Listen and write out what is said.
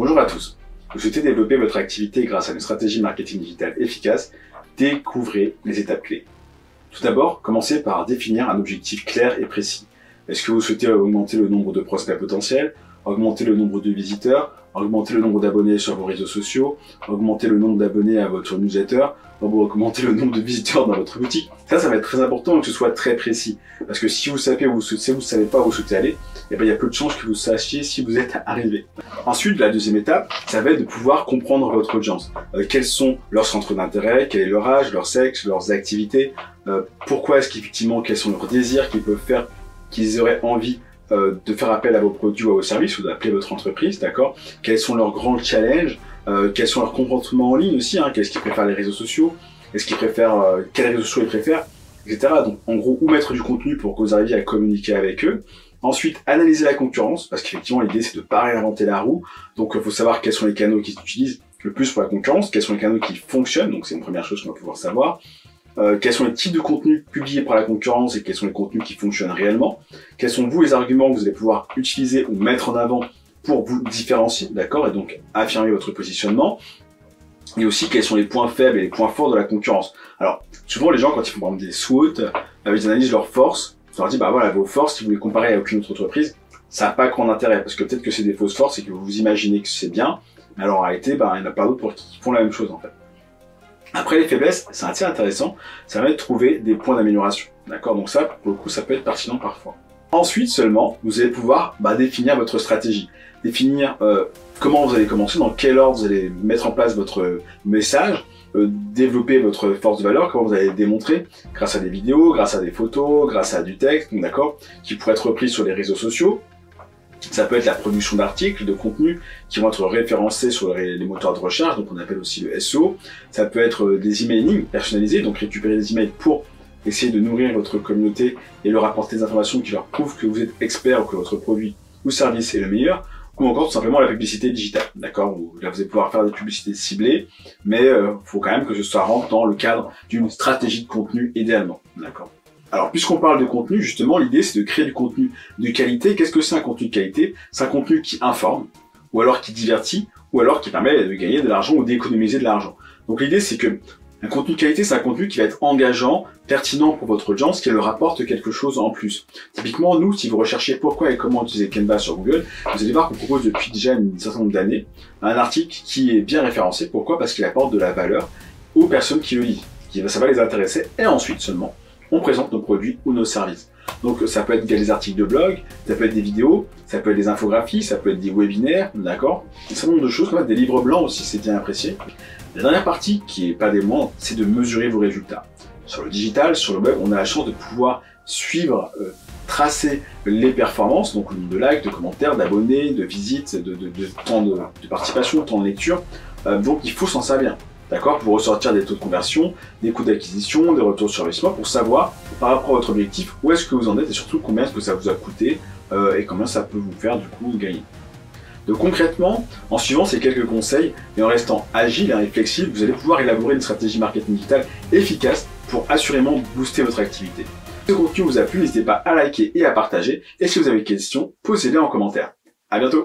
Bonjour à tous. Vous souhaitez développer votre activité grâce à une stratégie marketing digital efficace? Découvrez les étapes clés. Tout d'abord, commencez par définir un objectif clair et précis. Est-ce que vous souhaitez augmenter le nombre de prospects potentiels, augmenter le nombre de visiteurs, augmenter le nombre d'abonnés sur vos réseaux sociaux, augmenter le nombre d'abonnés à votre newsletter, augmenter le nombre de visiteurs dans votre boutique? Ça va être très important que ce soit très précis. Parce que si vous savez où vous savez pas où vous souhaitez aller, il y a peu de chances que vous sachiez si vous êtes arrivé. Ensuite, la deuxième étape, ça va être de pouvoir comprendre votre audience. Quels sont leurs centres d'intérêt, quel est leur âge, leur sexe, leurs activités, pourquoi est-ce qu'effectivement, quels sont leurs désirs qu'ils peuvent faire, qu'ils auraient envie de faire appel à vos produits ou à vos services ou d'appeler votre entreprise, d'accord? Quels sont leurs grands challenges, quels sont leurs comportements en ligne aussi, qu'est-ce qu'ils préfèrent les réseaux sociaux, est-ce qu'ils préfèrent, quels réseaux sociaux ils préfèrent, etc. Donc en gros, où mettre du contenu pour que vous arriviez à communiquer avec eux. Ensuite, analyser la concurrence, parce qu'effectivement l'idée c'est de pas réinventer la roue, donc il faut savoir quels sont les canaux qui s'utilisent le plus pour la concurrence, quels sont les canaux qui fonctionnent, donc c'est une première chose qu'on va pouvoir savoir. Quels sont les types de contenus publiés par la concurrence et quels sont les contenus qui fonctionnent réellement, quels sont vous les arguments que vous allez pouvoir utiliser ou mettre en avant pour vous différencier, d'accord, et donc affirmer votre positionnement, et aussi quels sont les points faibles et les points forts de la concurrence. Alors, souvent les gens quand ils font par exemple des SWOT, ils analysent leurs forces, ils leur disent bah voilà, vos forces, si vous les comparez à aucune autre entreprise, ça n'a pas grand intérêt, parce que peut-être que c'est des fausses forces et que vous vous imaginez que c'est bien, mais alors en réalité, il y en a plein d'autres qui font la même chose en fait. Après les faiblesses, c'est assez intéressant, ça va être de trouver des points d'amélioration, d'accord? Donc ça, pour le coup, ça peut être pertinent parfois. Ensuite seulement, vous allez pouvoir définir votre stratégie, définir comment vous allez commencer, dans quel ordre vous allez mettre en place votre message, développer votre force de valeur, comment vous allez démontrer, grâce à des vidéos, grâce à des photos, grâce à du texte, d'accord, qui pourrait être repris sur les réseaux sociaux. Ça peut être la production d'articles, de contenus qui vont être référencés sur les moteurs de recherche, donc on appelle aussi le SEO. Ça peut être des emailing personnalisés, donc récupérer des emails pour essayer de nourrir votre communauté et leur apporter des informations qui leur prouvent que vous êtes expert ou que votre produit ou service est le meilleur. Ou encore tout simplement la publicité digitale, d'accord? Là vous allez pouvoir faire des publicités ciblées, mais faut quand même que ce soit rentre dans le cadre d'une stratégie de contenu idéalement, d'accord? Alors, puisqu'on parle de contenu, justement, l'idée, c'est de créer du contenu de qualité. Qu'est-ce que c'est un contenu de qualité? C'est un contenu qui informe, ou alors qui divertit, ou alors qui permet de gagner de l'argent ou d'économiser de l'argent. Donc, l'idée, c'est que un contenu de qualité, c'est un contenu qui va être engageant, pertinent pour votre audience, qui leur apporte quelque chose en plus. Typiquement, nous, si vous recherchez pourquoi et comment utiliser Canva sur Google, vous allez voir qu'on propose depuis déjà une certain nombre d'années un article qui est bien référencé. Pourquoi? Parce qu'il apporte de la valeur aux personnes qui le lisent, ça va les intéresser, et ensuite seulement, on présente nos produits ou nos services. Donc ça peut être des articles de blog, ça peut être des vidéos, ça peut être des infographies, ça peut être des webinaires, d'accord? Un certain nombre de choses, comme ça, des livres blancs aussi, c'est bien apprécié. La dernière partie, qui est pas des moindres, c'est de mesurer vos résultats. Sur le digital, sur le web, on a la chance de pouvoir suivre, tracer les performances, donc le nombre de likes, de commentaires, d'abonnés, de visites, de temps de participation, de temps de lecture. Donc il faut s'en servir. D'accord, pour ressortir des taux de conversion, des coûts d'acquisition, des retours sur investissement, pour savoir, par rapport à votre objectif, où est-ce que vous en êtes et surtout combien est-ce que ça vous a coûté et combien ça peut vous faire du coup gagner. Donc concrètement, en suivant ces quelques conseils et en restant agile et flexible, vous allez pouvoir élaborer une stratégie marketing digitale efficace pour assurément booster votre activité. Si ce contenu vous a plu, n'hésitez pas à liker et à partager. Et si vous avez des questions, posez-les en commentaire. À bientôt!